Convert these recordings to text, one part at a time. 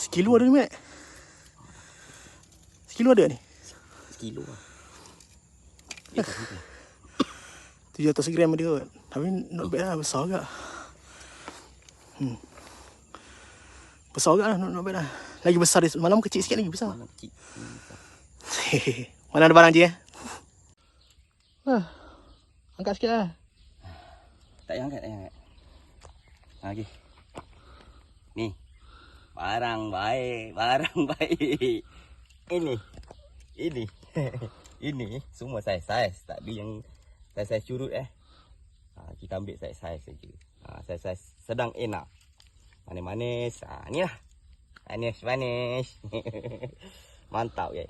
Sekilo ada ni, Mat. Sekilo ada ni? Sekilo lah. 700 gram dia kot. Tapi not bad lah, besar agak. Besar agak lah, not bad lah. Lagi besar dia, malam kecil sikit lagi besar. Malam kecil. Mana ada barang je ya? Angkat sikit lah. Tak payah angkat, tak payah angkat. Okey. Ni. Barang baik, barang baik. Ini. Ini semua saiz-saiz. Tak ada yang saiz-saiz curut kita ambil saiz-saiz saja. Saiz-saiz sedang enak. Manis-manis. Ni lah. Manis-manis. Mantap ya.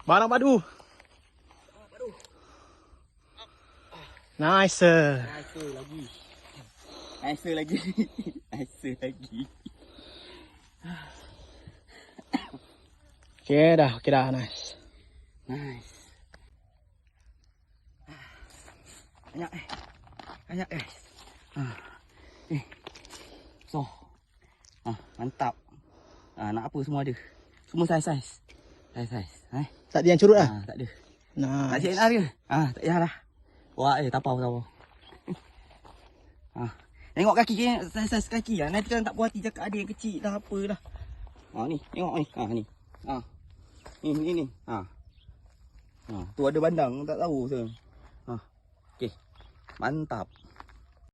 Barang padu. Nice. Nice lagi. Okay dah, nice. Banyak guys. So. Mantap. Nak apa semua ada. Semua saiz-saiz. Tak ada yang curut lah? Tak ada. Nice. Tak cik ke? Tak payahlah. Wah, tapau. Tengok kaki saiz kaki lah. Nanti kan tak puas hati cakap ada yang kecil dah apalah. Ni, tengok ni. Ni. Tu ada bandang, tak tahu saya. Okey. Mantap.